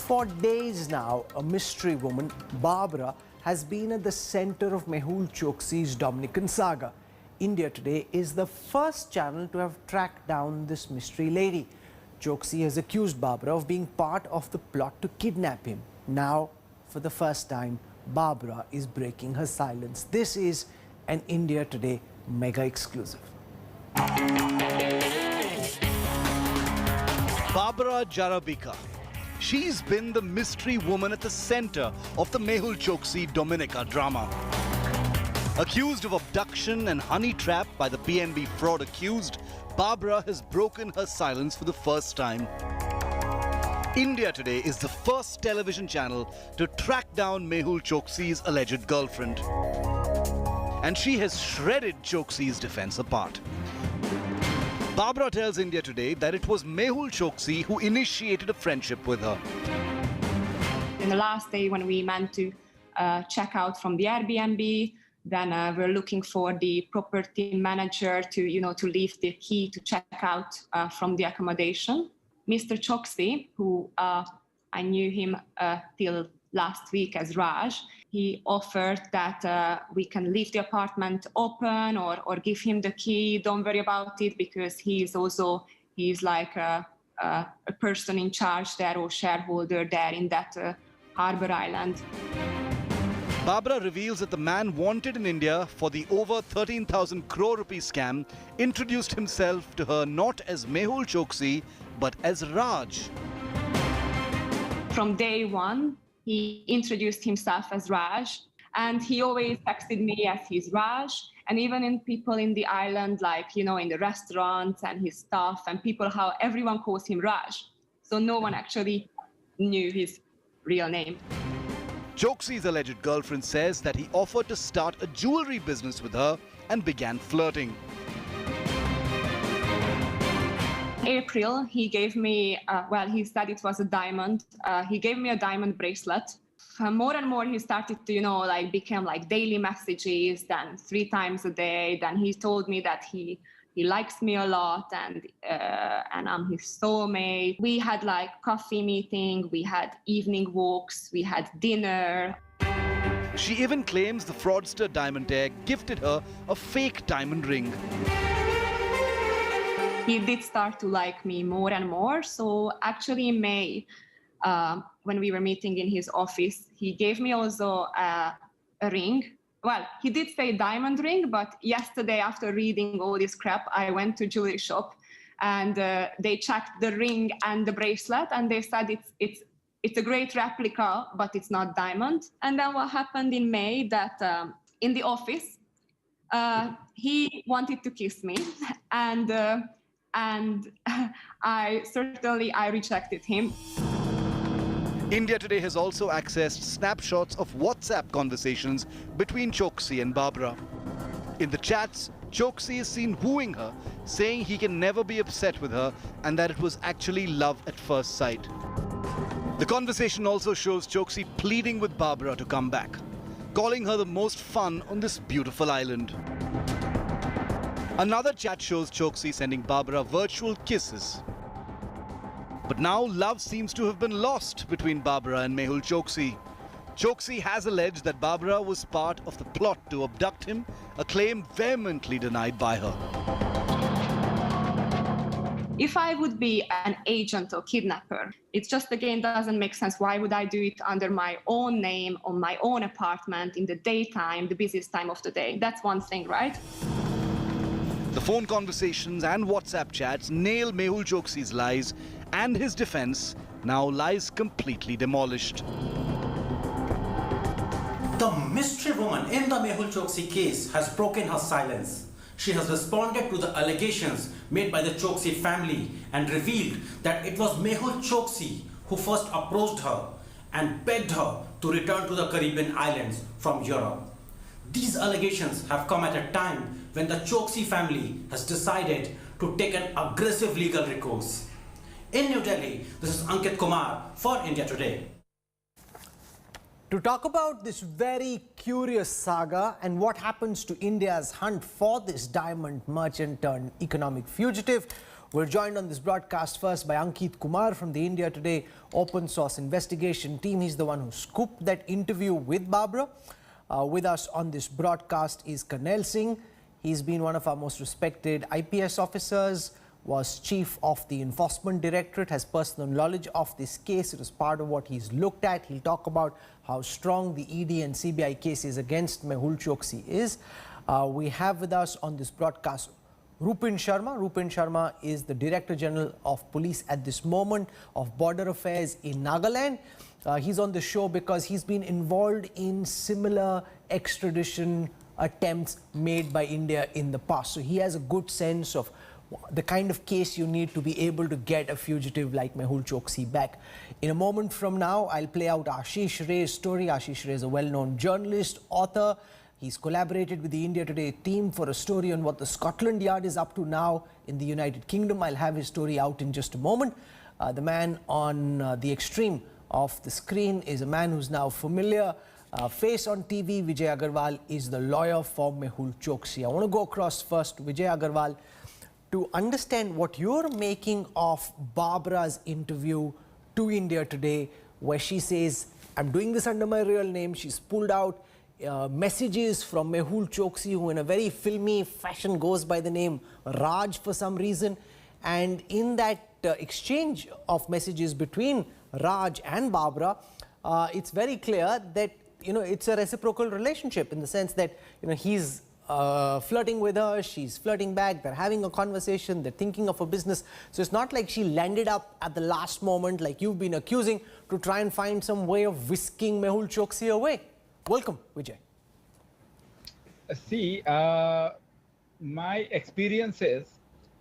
For days now, a mystery woman, Barbara, has been at the center of Mehul Choksi's Dominican saga. India Today is the first channel to have tracked down this mystery lady. Choksi has accused Barbara of being part of the plot to kidnap him. Now, for the first time, Barbara is breaking her silence. This is an India Today mega exclusive. Barbara Jarabica. She's been the mystery woman at the center of the Mehul Choksi Dominica drama. Accused of abduction and honey trap by the PNB fraud accused, Barbara has broken her silence for the first time. India Today is the first television channel to track down Mehul Choksi's alleged girlfriend. And she has shredded Choksi's defense apart. Barbara tells India Today that it was Mehul Choksi who initiated a friendship with her. In the last day when we meant to check out from the Airbnb, then we're looking for the property manager to leave the key to check out from the accommodation. Mr. Choksi, who I knew him till last week as Raj, he offered that we can leave the apartment open or give him the key. Don't worry about it, because he's like a person in charge there, or shareholder there in that harbor island. Barbara reveals that the man wanted in India for the over 13,000 crore rupee scam introduced himself to her not as Mehul Choksi but as Raj. From day one, he introduced himself as Raj, and he always texted me as his Raj. And even in people in the island, like, in the restaurants and his staff and people, how everyone calls him Raj. So no one actually knew his real name. Choksi's alleged girlfriend says that he offered to start a jewelry business with her and began flirting. April, he gave me, he said it was a diamond. He gave me a diamond bracelet. More and more, he started to, become like daily messages, then 3 times a day. Then he told me that he likes me a lot and I'm his soulmate. We had like coffee meeting, we had evening walks, we had dinner. She even claims the fraudster Diamantaire gifted her a fake diamond ring. He did start to like me more and more. So actually in May, when we were meeting in his office, he gave me also a ring. Well, he did say diamond ring, but yesterday after reading all this crap, I went to jewelry shop and they checked the ring and the bracelet and they said it's a great replica, but it's not diamond. And then what happened in May that in the office, he wanted to kiss me and I rejected him. India Today has also accessed snapshots of WhatsApp conversations between Choksi and Barbara. In the chats, Choksi is seen wooing her, saying he can never be upset with her and that it was actually love at first sight. The conversation also shows Choksi pleading with Barbara to come back, calling her the most fun on this beautiful island. Another chat shows Choksi sending Barbara virtual kisses. But now love seems to have been lost between Barbara and Mehul Choksi. Choksi has alleged that Barbara was part of the plot to abduct him, a claim vehemently denied by her. If I would be an agent or kidnapper, it just again doesn't make sense. Why would I do it under my own name, on my own apartment, in the daytime, the busiest time of the day? That's one thing, right? The phone conversations and WhatsApp chats nail Mehul Choksi's lies, and his defense now lies completely demolished. The mystery woman in the Mehul Choksi case has broken her silence. She has responded to the allegations made by the Choksi family and revealed that it was Mehul Choksi who first approached her and begged her to return to the Caribbean islands from Europe. These allegations have come at a time when the Choksi family has decided to take an aggressive legal recourse. In New Delhi, this is Ankit Kumar for India Today. To talk about this very curious saga and what happens to India's hunt for this diamond merchant turned economic fugitive, We're joined on this broadcast first by Ankit Kumar from the India Today open source investigation team. He's the one who scooped that interview with Barbara. With us on this broadcast is Karnail Singh. He's been one of our most respected IPS officers, was chief of the Enforcement Directorate, has personal knowledge of this case. It is part of what he's looked at. He'll talk about how strong the ED and CBI cases against Mehul Choksi is. We have with us on this broadcast Rupin Sharma. Rupin Sharma is the Director General of Police at this moment of Border Affairs in Nagaland. He's on the show because he's been involved in similar extradition attempts made by India in the past. So he has a good sense of the kind of case you need to be able to get a fugitive like Mehul Choksi back. In a moment from now, I'll play out Ashish Ray's story. Ashish Ray is a well-known journalist, author. He's collaborated with the India Today team for a story on what the Scotland Yard is up to now in the United Kingdom. I'll have his story out in just a moment. The man on the extreme of the screen is a man who's now familiar. Face on TV, Vijay Agarwal is the lawyer for Mehul Choksi. I want to go across first to Vijay Agarwal to understand what you're making of Barbara's interview to India Today, where she says, I'm doing this under my real name. She's pulled out messages from Mehul Choksi, who in a very filmy fashion goes by the name Raj for some reason. And in that exchange of messages between Raj and Barbara, it's very clear that it's a reciprocal relationship in the sense that he's flirting with her, she's flirting back, they're having a conversation, they're thinking of a business. So it's not like she landed up at the last moment like you've been accusing to try and find some way of whisking Mehul Choksi away. Welcome, Vijay. See, my experience is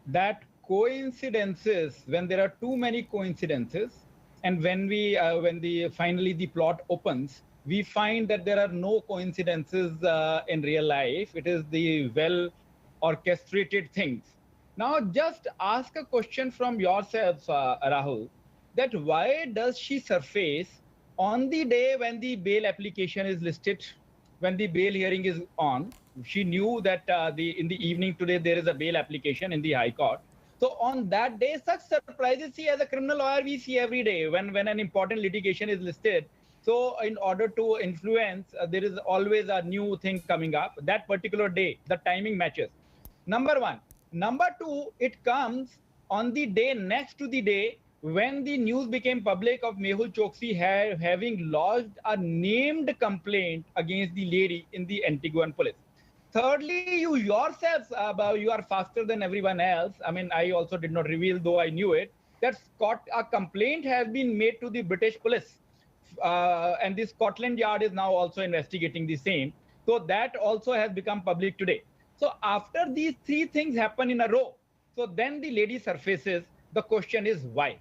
that coincidences, when there are too many coincidences, and when finally the plot opens, we find that there are no coincidences in real life. It is the well orchestrated things. Now, just ask a question from yourself, Rahul, that why does she surface on the day when the bail application is listed, when the bail hearing is on? She knew that in the evening today there is a bail application in the High Court. So on that day, such surprises, see, as a criminal lawyer, we see every day when an important litigation is listed. So in order to influence, there is always a new thing coming up. That particular day, the timing matches. Number one. Number two, it comes on the day next to the day when the news became public of Mehul Choksi having lodged a named complaint against the lady in the Antiguan police. Thirdly, you yourselves, you are faster than everyone else. I mean, I also did not reveal, though I knew it, that a complaint has been made to the British police. And the Scotland Yard is now also investigating the same. So that also has become public today. So after these three things happen in a row, so then the lady surfaces. The question is why?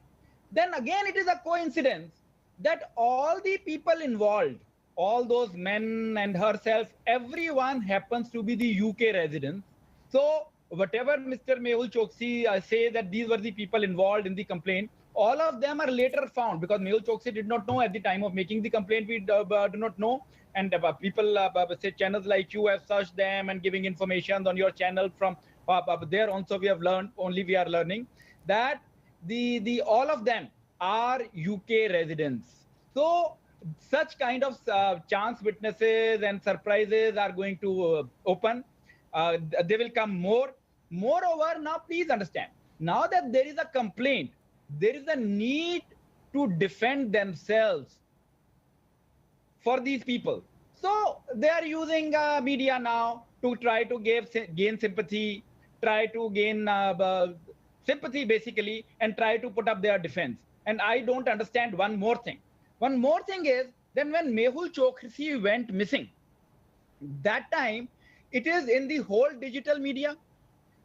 Then again, it is a coincidence that all the people involved, all those men and herself, everyone happens to be the UK residents. So whatever Mr. Mehul Choksi say that these were the people involved in the complaint, all of them are later found, because Mehul Choksi did not know at the time of making the complaint. We do not know. And people, say channels like you have searched them and giving information on your channel from there. Also, we have learned, only we are learning that all of them are UK residents. So such kind of chance witnesses and surprises are going to open. They will come more. Moreover, now please understand, now that there is a complaint, there is a need to defend themselves for these people. So they are using media now to try to gain sympathy, try to gain sympathy basically, and try to put up their defense. And I don't understand one more thing. One more thing is, then when Mehul Choksi went missing, that time it is in the whole digital media,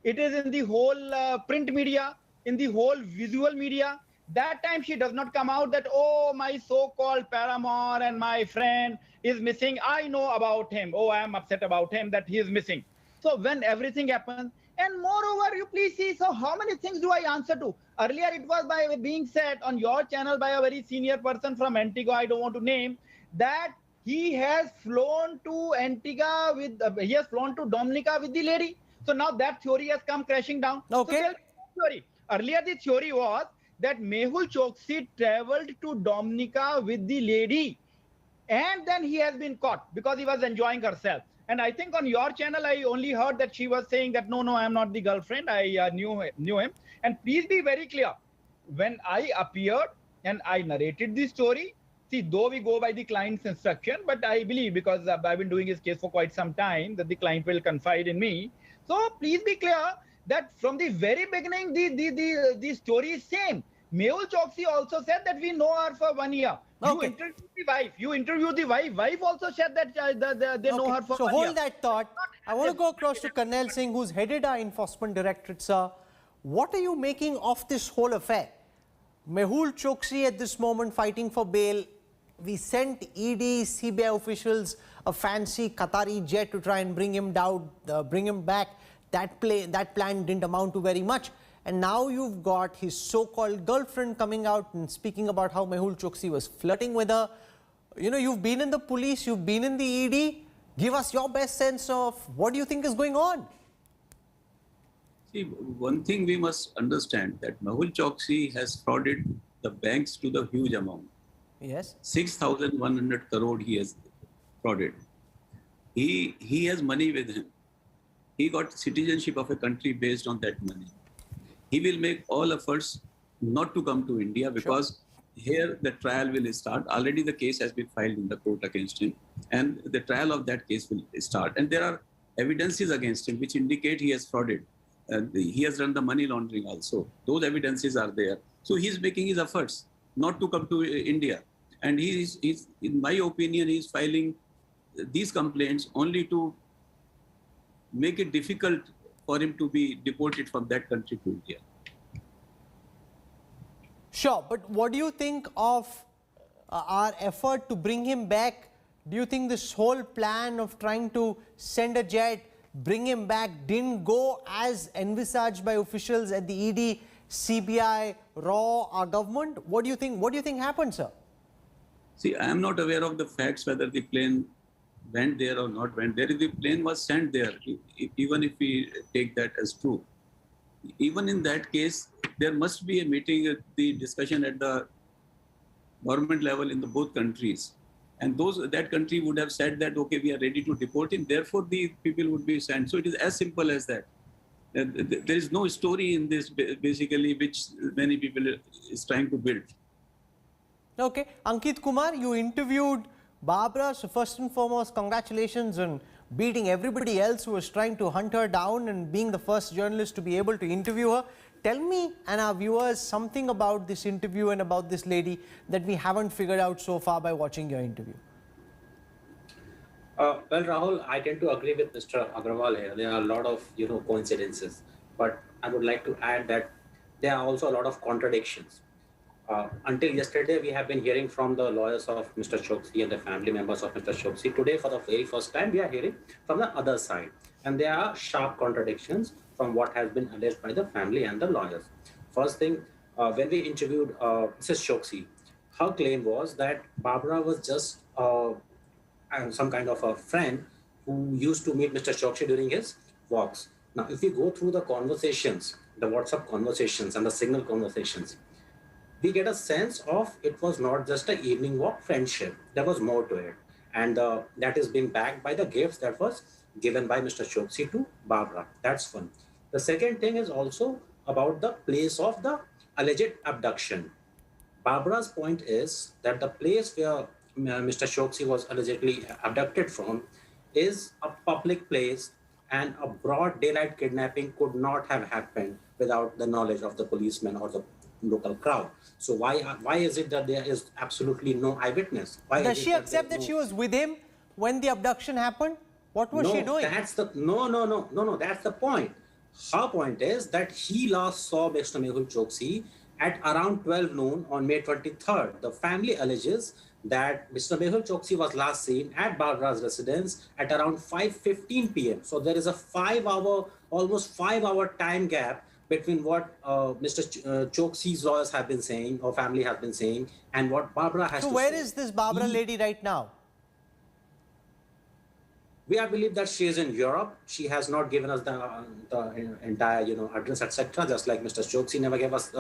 it is in the whole print media, in the whole visual media. That time she does not come out that, oh, my so-called paramour and my friend is missing. I know about him. Oh, I am upset about him that he is missing. So when everything happens, and moreover, you please see, so how many things do I answer to? Earlier, it was by being said on your channel by a very senior person from Antigua, I don't want to name, that he has flown to Antigua with, he has flown to Dominica with the lady. So now that theory has come crashing down. Okay. So theory. earlier the theory was that Mehul Choksi traveled to Dominica with the lady, and then he has been caught because he was enjoying herself. And I think on your channel, I only heard that she was saying that, no, I am not the girlfriend. I knew him. And please be very clear. When I appeared and I narrated the story, see, though we go by the client's instruction, but I believe, because I've been doing his case for quite some time, that the client will confide in me. So please be clear that from the very beginning, the story is same. Mehul Choksi also said that we know her for 1 year. Okay. You interviewed the wife. Wife also said that they know her for 1 year. So hold that thought. I want to go across to Karnail Singh, who's headed our enforcement directorate, sir. What are you making of this whole affair? Mehul Choksi at this moment fighting for bail. We sent ED, CBI officials a fancy Qatari jet to try and bring him down, bring him back. That plan didn't amount to very much. And now you've got his so-called girlfriend coming out and speaking about how Mehul Choksi was flirting with her. You know, you've been in the police, you've been in the ED. Give us your best sense of what do you think is going on? See, one thing we must understand, that Mehul Choksi has frauded the banks to the huge amount. Yes. 6,100 crore he has frauded. He has money with him. He got citizenship of a country based on that money. He will make all efforts not to come to India because here the trial will start. Already the case has been filed in the court against him, and the trial of that case will start. And there are evidences against him which indicate he has frauded. He has done the money laundering also. Those evidences are there. So he is making his efforts not to come to India. And he's in my opinion, he is filing these complaints only to make it difficult for him to be deported from that country to India. Sure, but what do you think of our effort to bring him back? Do you think this whole plan of trying to send a jet, bring him back, didn't go as envisaged by officials at the ED, CBI, RAW, our government? What do you think? What do you think happened, sir? See, I am not aware of the facts whether the plane went there or not went there. The plane was sent there, even if we take that as true. Even in that case, there must be a meeting, the discussion at the government level in the both countries. And that country would have said that, okay, we are ready to deport him, therefore the people would be sent. So it is as simple as that. There is no story in this, basically, which many people is trying to build. Okay, Ankit Kumar, you interviewed Barbara, so first and foremost, congratulations on beating everybody else who was trying to hunt her down and being the first journalist to be able to interview her. Tell me and our viewers something about this interview and about this lady that we haven't figured out so far by watching your interview. Well, Rahul, I tend to agree with Mr. Agrawal here. There are a lot of, coincidences, but I would like to add that there are also a lot of contradictions. Until yesterday, we have been hearing from the lawyers of Mr. Choksi and the family members of Mr. Choksi. Today, for the very first time, we are hearing from the other side. And there are sharp contradictions from what has been alleged by the family and the lawyers. First thing, when we interviewed Mrs. Choksi, her claim was that Barbara was just some kind of a friend who used to meet Mr. Choksi during his walks. Now, if we go through the conversations, the WhatsApp conversations and the Signal conversations, we get a sense of it was not just an evening walk friendship. There was more to it. And that is being backed by the gifts that was given by Mr. Choksi to Barbara. That's one. The second thing is also about the place of the alleged abduction. Barbara's point is that the place where Mr. Choksi was allegedly abducted from is a public place, and a broad daylight kidnapping could not have happened without the knowledge of the policemen or the local crowd. So why is it that there is absolutely no eyewitness? Does she accept that she was with him when the abduction happened? What was she doing? No, that's the point. Her point is that he last saw Mr. Mehul Choksi at around 12 noon on May 23rd. The family alleges that Mr. Mehul Choksi was last seen at Barbara's residence at around 5:15 p.m. So there is a almost 5-hour time gap between what Mr. Choksi's lawyers have been saying or family have been saying and what Barbara has to say. So where is this Barbara lady right now? We are believe that she is in Europe. She has not given us the entire address, etc. Just like Mr. Choksi never gave us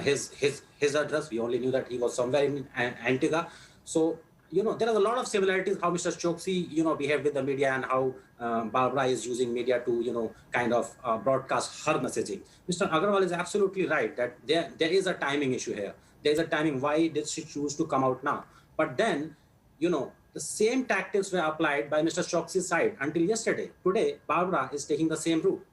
his address. We only knew that he was somewhere in Antigua. So there are a lot of similarities how Mr. Choksi behaved with the media and how Barbara is using media to kind of broadcast her messaging. Mr. Agarwal is absolutely right that there is a timing issue here. There is a timing. Why did she choose to come out now? But then the same tactics were applied by Mr. Choksi's side until yesterday. Today, Barbara is taking the same route.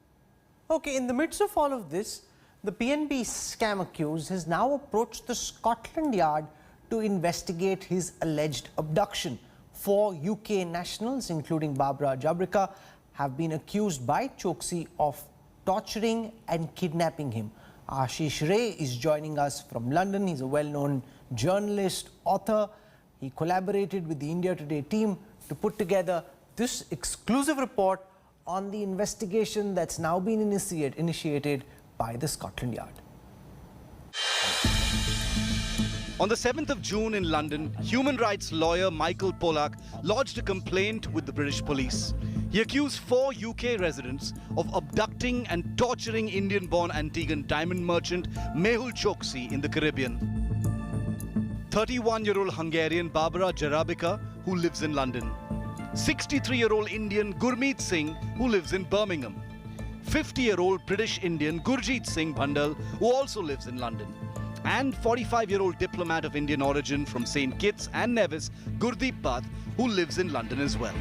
Okay, in the midst of all of this, the PNB scam accused has now approached the Scotland Yard to investigate his alleged abduction. 4 UK nationals, including Barbara Jarabica, have been accused by Choksi of torturing and kidnapping him. Ashish Ray is joining us from London. He's a well-known journalist, author. He collaborated with the India Today team to put together this exclusive report on the investigation that's now been initiated by the Scotland Yard. On the 7th of June in London, human rights lawyer Michael Pollack lodged a complaint with the British police. He accused 4 UK residents of abducting and torturing Indian-born Antiguan diamond merchant Mehul Choksi in the Caribbean. 31-year-old Hungarian Barbara Jarabica, who lives in London. 63-year-old Indian Gurmeet Singh, who lives in Birmingham. 50-year-old British Indian Gurjeet Singh Bhandal, who also lives in London. And 45-year-old diplomat of Indian origin from St. Kitts and Nevis, Gurdeep Path, who lives in London as well.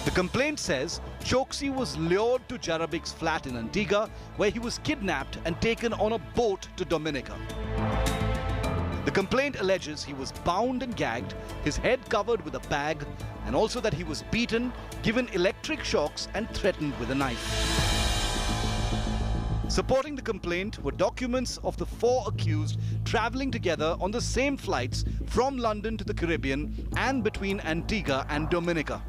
The complaint says Choksi was lured to Jarabica's flat in Antigua, where he was kidnapped and taken on a boat to Dominica. The complaint alleges he was bound and gagged, his head covered with a bag, and also that he was beaten, given electric shocks and threatened with a knife. Supporting the complaint were documents of the 4 accused traveling together on the same flights from London to the Caribbean and between Antigua and Dominica.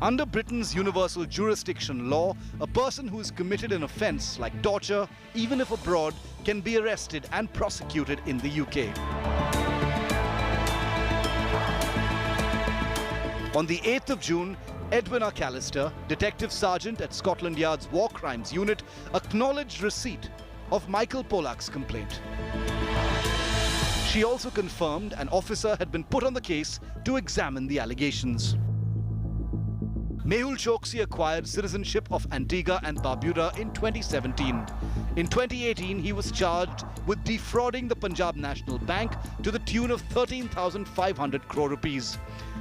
Under Britain's universal jurisdiction law, a person who has committed an offence like torture, even if abroad, can be arrested and prosecuted in the UK. On the 8th of June, Edwin Arcalister, Detective Sergeant at Scotland Yard's War Crimes Unit, acknowledged receipt of Michael Pollack's complaint. She also confirmed an officer had been put on the case to examine the allegations. Mehul Choksi acquired citizenship of Antigua and Barbuda in 2017. In 2018, he was charged with defrauding the Punjab National Bank to the tune of 13,500 crore rupees.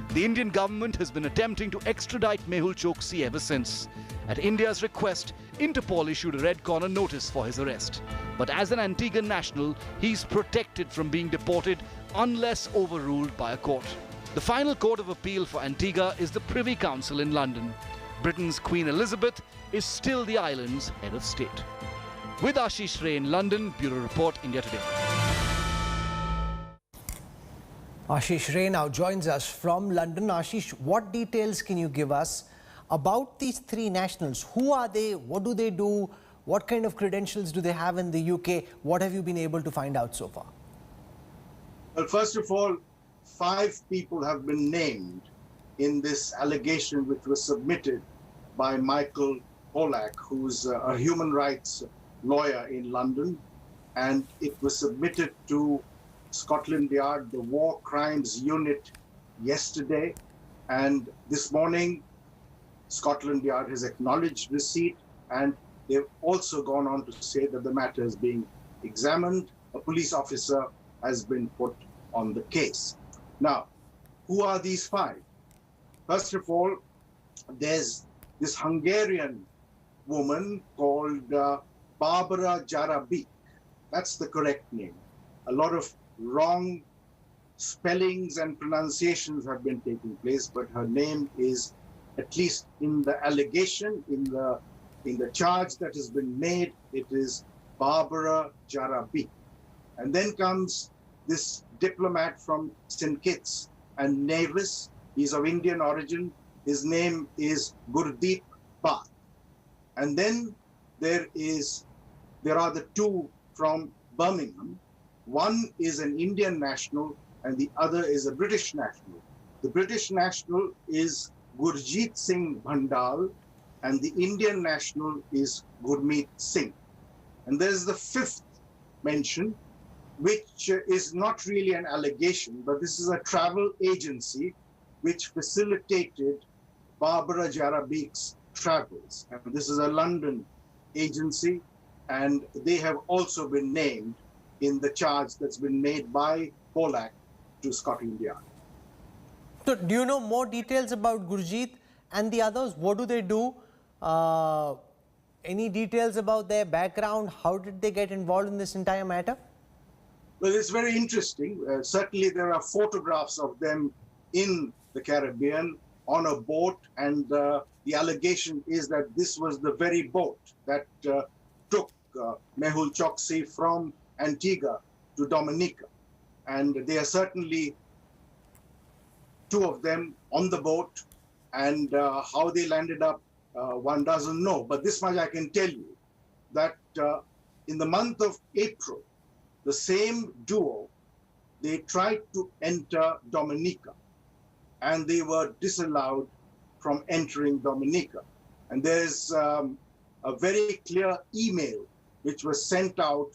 The Indian government has been attempting to extradite Mehul Choksi ever since. At India's request, Interpol issued a red corner notice for his arrest. But as an Antiguan national, he's protected from being deported unless overruled by a court. The final court of appeal for Antigua is the Privy Council in London. Britain's Queen Elizabeth is still the island's head of state. With Ashish Ray in London, Bureau Report, India Today. Ashish Ray now joins us from London. Ashish, what details can you give us about these 3 nationals? Who are they? What do they do? What kind of credentials do they have in the UK? What have you been able to find out so far? Well, first of all, 5 people have been named in this allegation which was submitted by Michael Pollack, who's a human rights lawyer in London, and it was submitted to Scotland Yard, the War Crimes Unit, yesterday, and this morning Scotland Yard has acknowledged receipt, and they've also gone on to say that the matter is being examined. A police officer has been put on the case. Now, who are these 5? First of all, there's this Hungarian woman called Barbara Jarabica. That's the correct name. A lot of wrong spellings and pronunciations have been taking place, but her name is, at least in the allegation, in the charge that has been made, it is Barbara Jarabica. And then comes this diplomat from St. Kitts and Nevis. He's of Indian origin. His name is Gurdeep Path. And then there are the 2 from Birmingham. One is an Indian national and the other is a British national. The British national is Gurjeet Singh Bhandal, and the Indian national is Gurmeet Singh. And there's the fifth mention, which is not really an allegation, but this is a travel agency which facilitated Barbara Jarabica's travels. And this is a London agency, and they have also been named in the charge that's been made by Polak to Scotland Yard. So do you know more details about Gurjeet and the others? What do they do? Any details about their background? How did they get involved in this entire matter? Well, it's very interesting. Certainly there are photographs of them in the Caribbean on a boat, and the allegation is that this was the very boat that took Mehul Choksi from Antigua to Dominica. And there are certainly two of them on the boat, and how they landed up, one doesn't know. But this much I can tell you, that in the month of April, the same duo, they tried to enter Dominica, and they were disallowed from entering Dominica. And there's a very clear email which was sent out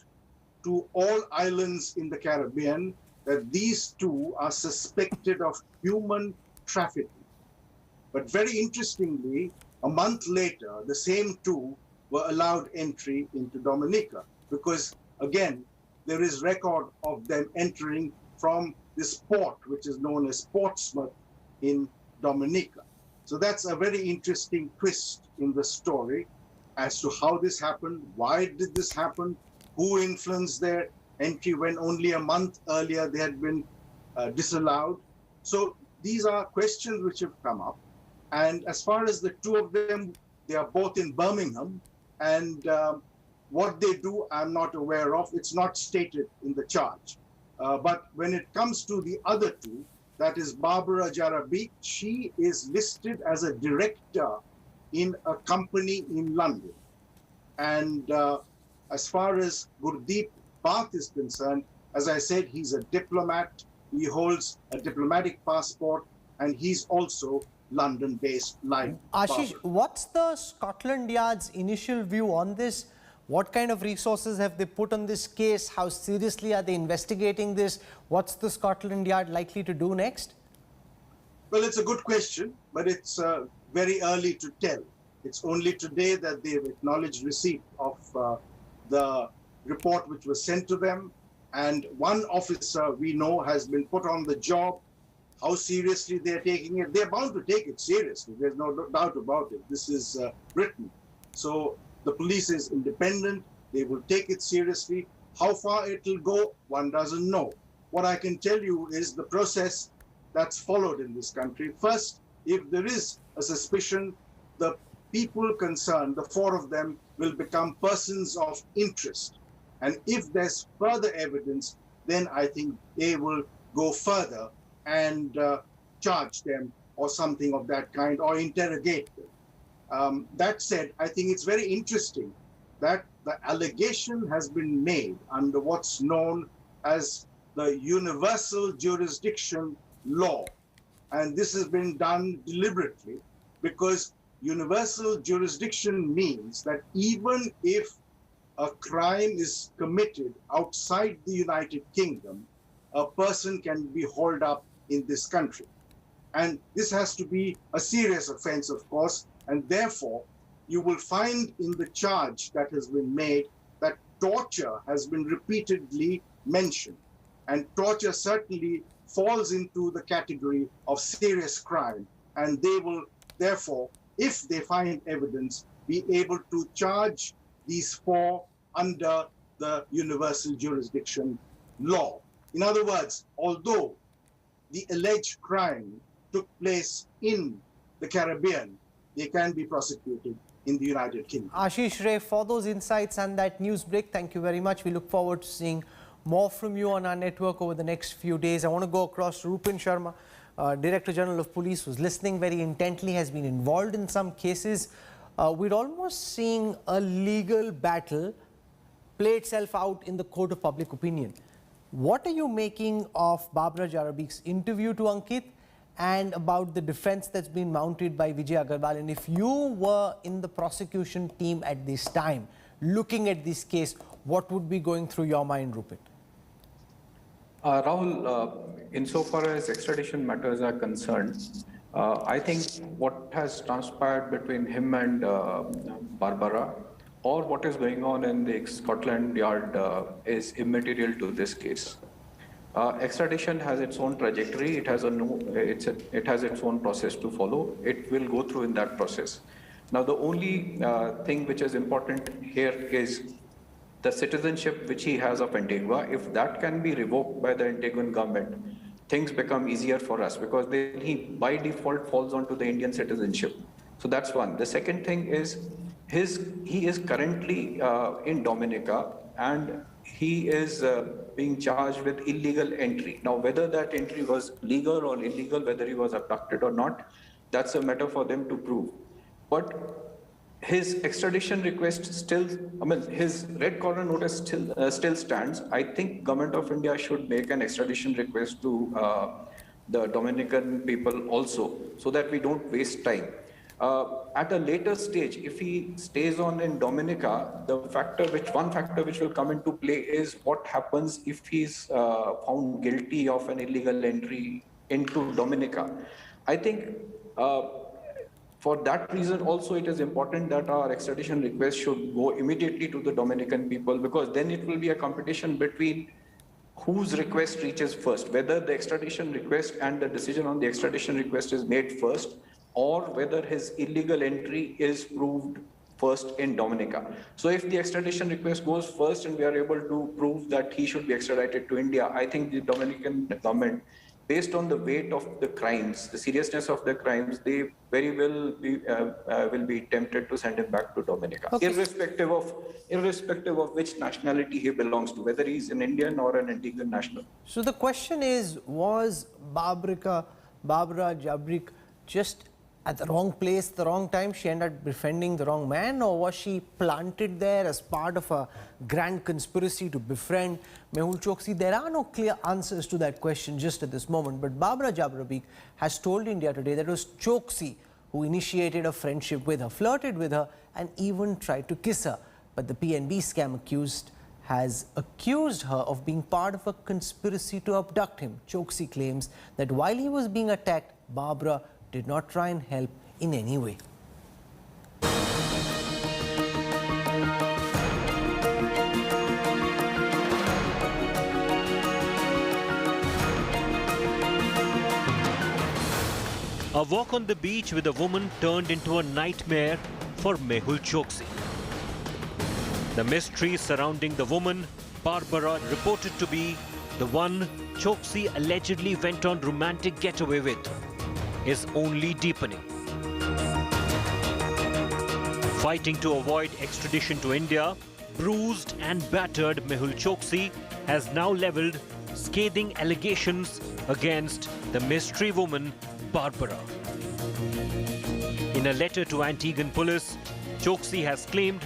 to all islands in the Caribbean that these two are suspected of human trafficking. But very interestingly, a month later, the same two were allowed entry into Dominica, because again, there is record of them entering from this port, which is known as Portsmouth in Dominica. So that's a very interesting twist in the story as to how this happened, why did this happen, who influenced their entry when only a month earlier they had been disallowed. So these are questions which have come up. And as far as the two of them, they are both in Birmingham, and what they do, I'm not aware of. It's not stated in the charge. But when it comes to the other two, that is Barbara Jarabica, she is listed as a director in a company in London. And as far as Gurdeep Bath is concerned, as I said, he's a diplomat. He holds a diplomatic passport, and he's also London-based like Ashish, Barbara. what's the Scotland Yard's initial view on this? What kind of resources have they put on this case? How seriously are they investigating this? What's the Scotland Yard likely to do next? Well, it's a good question, but it's very early to tell. It's only today that they've acknowledged receipt of the report which was sent to them. And one officer we know has been put on the job. How seriously they're taking it, they're bound to take it seriously. There's no doubt about it. This is Britain. So the police is independent. They will take it seriously. How far it will go, one doesn't know. What I can tell you is the process that's followed in this country. First, if there is a suspicion, the people concerned, the four of them, will become persons of interest. And if there's further evidence, then I think they will go further and charge them or something of that kind, or interrogate them. That said, I think it's very interesting that the allegation has been made under what's known as the universal jurisdiction law. And this has been done deliberately because universal jurisdiction means that even if a crime is committed outside the United Kingdom, a person can be hauled up in this country. And this has to be a serious offense, of course, and therefore you will find in the charge that has been made that torture has been repeatedly mentioned. And torture certainly falls into the category of serious crime. And they will therefore, if they find evidence, be able to charge these four under the universal jurisdiction law. In other words, although the alleged crime took place in the Caribbean, they can be prosecuted in the United Kingdom. Ashish Ray, for those insights and that news break, thank you very much. We look forward to seeing more from you on our network over the next few days. I want to go across to Rupin Sharma, Director General of Police, who's listening very intently, has been involved in some cases. We're almost seeing a legal battle play itself out in the court of public opinion. What are you making of Barbara Jarabica's interview to Ankit? and about the defense that's been mounted by Vijay Agarwal. And if you were in the prosecution team at this time, looking at this case, what would be going through your mind, Rupert? Rahul, insofar as extradition matters are concerned, I think what has transpired between him and Barbara, or what is going on in the Scotland Yard, is immaterial to this case. Extradition has its own trajectory. It has its own process to follow. It will go through in that process. Now, the only thing which is important here is the citizenship which he has of Antigua. If that can be revoked by the Antiguan government, things become easier for us, because then he by default falls onto the Indian citizenship. So that's one. The second thing is he is currently in Dominica, and he is being charged with illegal entry. Now, whether that entry was legal or illegal, whether he was abducted or not, that's a matter for them to prove. But his extradition request still, his red corner notice still stands. I think Government of India should make an extradition request to the Dominican people also, so that we don't waste time. At a later stage, if he stays on in Dominica, one factor which will come into play is what happens if he's found guilty of an illegal entry into Dominica. I think for that reason also, it is important that our extradition request should go immediately to the Dominican people, because then it will be a competition between whose request reaches first, whether the extradition request and the decision on the extradition request is made first, or whether his illegal entry is proved first in Dominica. So if the extradition request goes first and we are able to prove that he should be extradited to India, I think the Dominican government, based on the weight of the crimes, the seriousness of the crimes, they very well will be tempted to send him back to Dominica, okay, irrespective of which nationality he belongs to, whether he's an Indian or an Antiguan national. So the question is, was Barbara Jarabica just at the wrong place, the wrong time? She ended up befriending the wrong man, or was she planted there as part of a grand conspiracy to befriend Mehul Choksi? There are no clear answers to that question just at this moment, but Barbara Jarabica has told India Today that it was Choksi who initiated a friendship with her, flirted with her, and even tried to kiss her. But the PNB scam accused has accused her of being part of a conspiracy to abduct him. Choksi claims that while he was being attacked, Barbara did not try and help in any way. A walk on the beach with a woman turned into a nightmare for Mehul Choksi. The mystery surrounding the woman, Barbara, reported to be the one Choksi allegedly went on romantic getaway with, is only deepening. Fighting to avoid extradition to India, bruised and battered Mehul Choksi has now levelled scathing allegations against the mystery woman Barbara. In a letter to Antiguan police, Choksi has claimed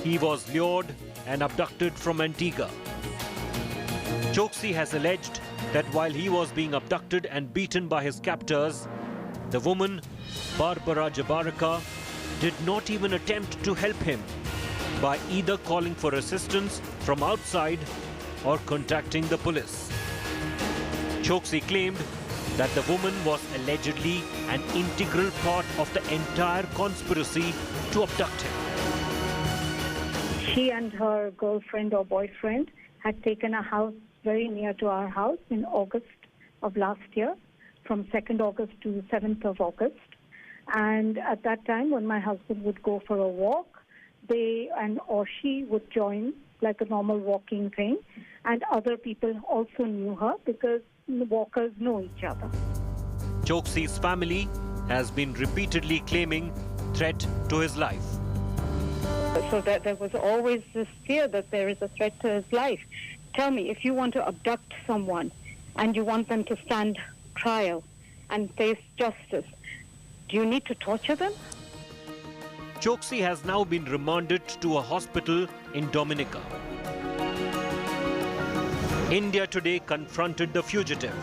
he was lured and abducted from Antigua. Choksi has alleged that while he was being abducted and beaten by his captors, the woman, Barbara Jarabica, did not even attempt to help him by either calling for assistance from outside or contacting the police. Choksi claimed that the woman was allegedly an integral part of the entire conspiracy to abduct him. She and her girlfriend or boyfriend had taken a house very near to our house in August of last year, from 2nd August to 7th of August. And at that time, when my husband would go for a walk, they or she would join like a normal walking thing. And other people also knew her because the walkers know each other. Choksi's family has been repeatedly claiming threat to his life. So that there was always this fear that there is a threat to his life. Tell me, if you want to abduct someone and you want them to stand trial and face justice, do you need to torture them? Choksi has now been remanded to a hospital in Dominica. India Today confronted the fugitive,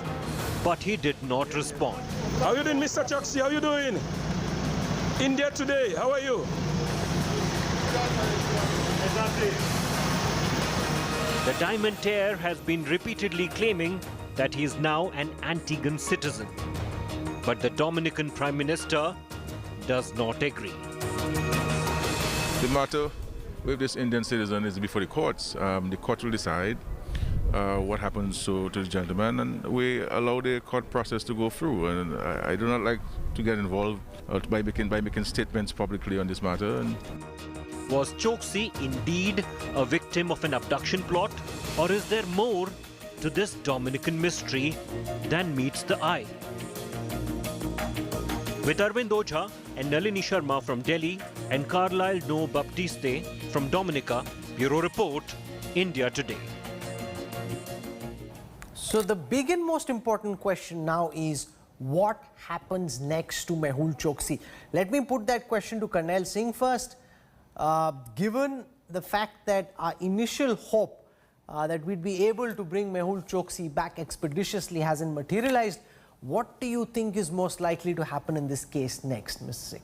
but he did not respond. How you doing, Mr. Choksi? How you doing? India today, how are you? The Diamantaire has been repeatedly claiming that he is now an Antiguan citizen. But the Dominican Prime Minister does not agree. The matter with this Indian citizen is before the courts. The court will decide what happens to the gentleman, and we allow the court process to go through. And I do not like to get involved by making statements publicly on this matter. Was Choksi indeed a victim of an abduction plot, or is there more to this Dominican mystery than meets the eye? With Arvind Ojha and Nalini Sharma from Delhi and Carlyle No Baptiste from Dominica, Bureau Report, India Today. So the big and most important question now is what happens next to Mehul Choksi? Let me put that question to Karnail Singh first. Given the fact that our initial hope that we'd be able to bring Mehul Choksi back expeditiously hasn't materialized, what do you think is most likely to happen in this case next, Mr. Singh?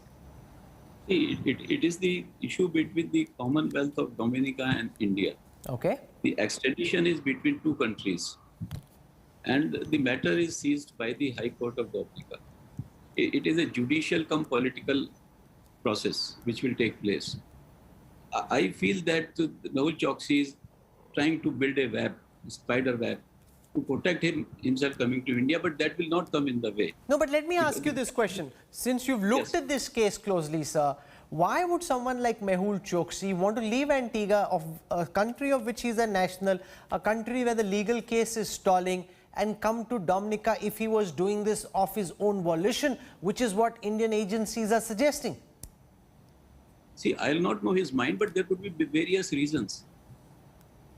It is the issue between the Commonwealth of Dominica and India. Okay. The extradition is between two countries, and the matter is seized by the High Court of Dominica. It is a judicial cum political process which will take place. I feel that Mehul Choksi is trying to build a web, spider web, to protect himself coming to India, but that will not come in the way. No, but let me ask you this question. Since you've looked at this case closely, sir, why would someone like Mehul Choksi want to leave Antigua, of a country of which he's a national, a country where the legal case is stalling, and come to Dominica if he was doing this of his own volition, which is what Indian agencies are suggesting? See, I'll not know his mind, but there could be various reasons.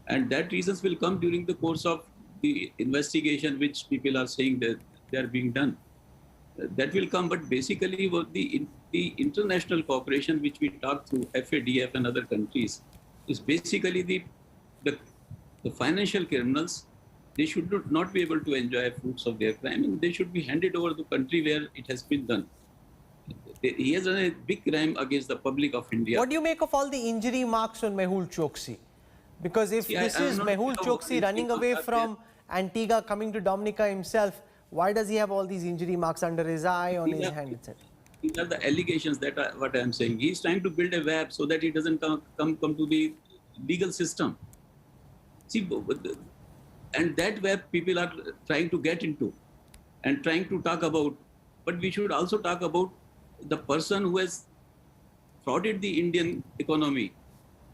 And that reasons will come during the course of the investigation, which people are saying that they are being done. That will come, but basically what the international cooperation which we talk through FADF and other countries is basically the financial criminals. They should not be able to enjoy fruits of their crime, and they should be handed over to the country where it has been done. He has done a big crime against the public of India. What do you make of all the injury marks on Mehul Choksi? Because if this is Mehul Choksi running away from Antigua, coming to Dominica himself, why does he have all these injury marks under his eye, on his hand, etc.? These are the allegations that are what I am saying. He is trying to build a web so that he doesn't come to the legal system. See, and that web people are trying to get into and trying to talk about. But we should also talk about the person who has frauded the Indian economy,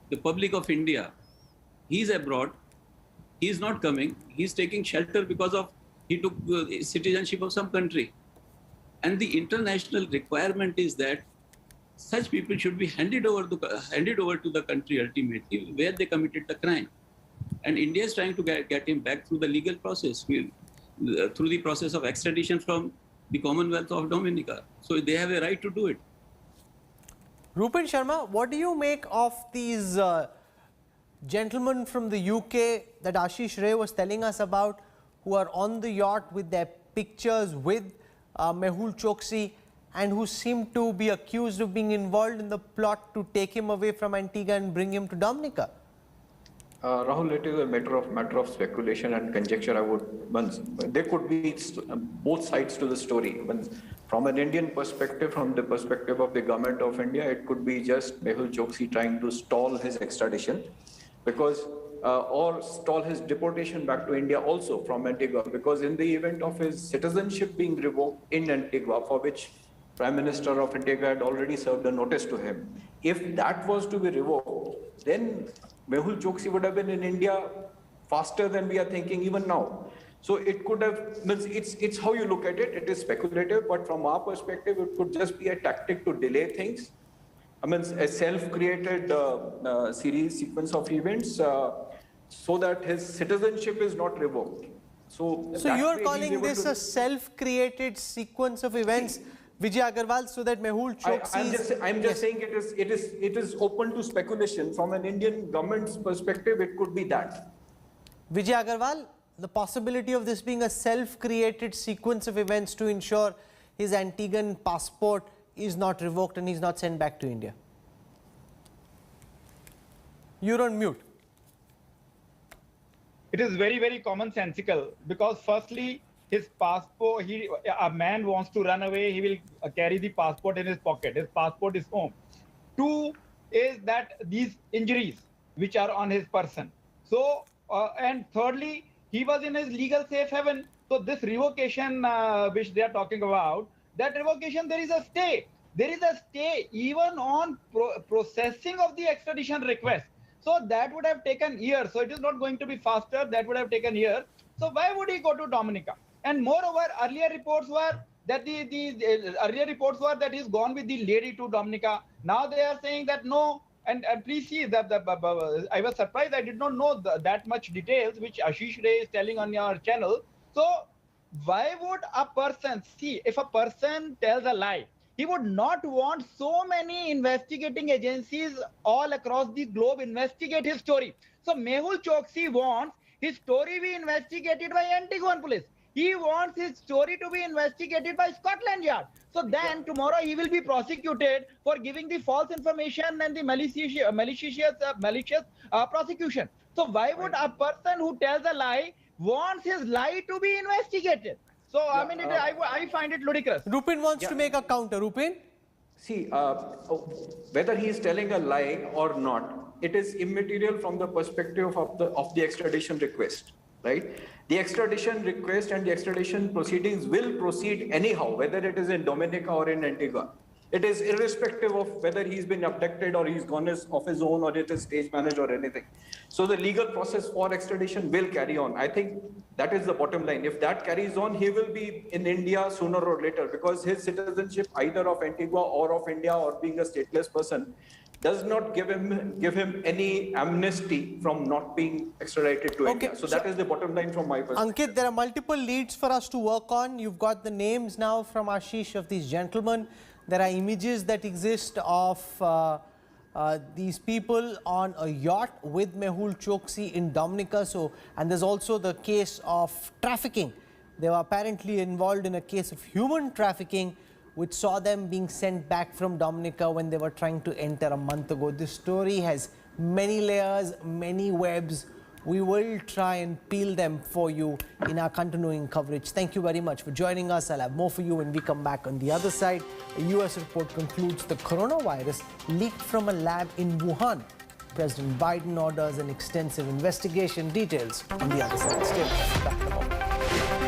the public of India. He is abroad. He is not coming. He is taking shelter because of he took citizenship of some country. And the international requirement is that such people should be handed over to the country ultimately where they committed the crime. And India is trying to get him back through the legal process, through the process of extradition from the Commonwealth of Dominica. So they have a right to do it. Rupen Sharma, what do you make of these gentlemen from the UK that Ashish Ray was telling us about, who are on the yacht with their pictures with Mehul Choksi, and who seem to be accused of being involved in the plot to take him away from Antigua and bring him to Dominica? Rahul, it is a matter of speculation and conjecture. There could be both sides to the story. From an Indian perspective, from the perspective of the government of India, it could be just Mehul Choksi trying to stall his extradition, or stall his deportation back to India also from Antigua, because in the event of his citizenship being revoked in Antigua, for which Prime Minister of Antigua had already served a notice to him, if that was to be revoked, then Mehul Choksi would have been in India faster than we are thinking even now. So it could have, it's how you look at it. It is speculative, but from our perspective, it could just be a tactic to delay things. A self-created sequence of events so that his citizenship is not revoked. So you are calling this a self-created sequence of events, Vijay Agarwal, so that Mehul Choksi... I'm just saying it is open to speculation. From an Indian government's perspective, it could be that. Vijay Agarwal, the possibility of this being a self-created sequence of events to ensure his Antiguan passport is not revoked and he's not sent back to India? You're on mute. It is very, very commonsensical because firstly, his passport, a man wants to run away, he will carry the passport in his pocket. His passport is home. Two is that these injuries which are on his person. So, and thirdly, he was in his legal safe haven. So this revocation which they are talking about, that revocation, there is a stay. There is a stay even on processing of the extradition request. So that would have taken years. So it is not going to be faster. That would have taken years. So why would he go to Dominica? And moreover, earlier reports were that that he's gone with the lady to Dominica. Now they are saying that no. And please see that I was surprised. I did not know that much details which Ashish Ray is telling on your channel. So why would a person see if a person tells a lie? He would not want so many investigating agencies all across the globe investigate his story. So Mehul Choksi wants his story be investigated by Antiguan police. He wants his story to be investigated by Scotland Yard. So then tomorrow he will be prosecuted for giving the false information and the malicious prosecution. So why would a person who tells a lie wants his lie to be investigated? So, I mean, I find it ludicrous. Rupin wants to make a counter. Rupin? See, whether he is telling a lie or not, it is immaterial from the perspective of the extradition request, right? The extradition request and the extradition proceedings will proceed anyhow, whether it is in Dominica or in Antigua. It is irrespective of whether he's been abducted or he's gone off his own or it is stage managed or anything. So the legal process for extradition will carry on. I think that is the bottom line. If that carries on, he will be in India sooner or later because his citizenship either of Antigua or of India or being a stateless person does not give him any amnesty from not being extradited to India. So that is the bottom line from my perspective. Ankit, there are multiple leads for us to work on. You've got the names now from Ashish of these gentlemen. There are images that exist of these people on a yacht with Mehul Choksi in Dominica. And there's also the case of trafficking. They were apparently involved in a case of human trafficking, which saw them being sent back from Dominica when they were trying to enter a month ago. This story has many layers, many webs. We will try and peel them for you in our continuing coverage. Thank you very much for joining us. I'll have more for you when we come back on the other side. A US report concludes the coronavirus leaked from a lab in Wuhan. President Biden orders an extensive investigation. Details on the other side. Stay back to home.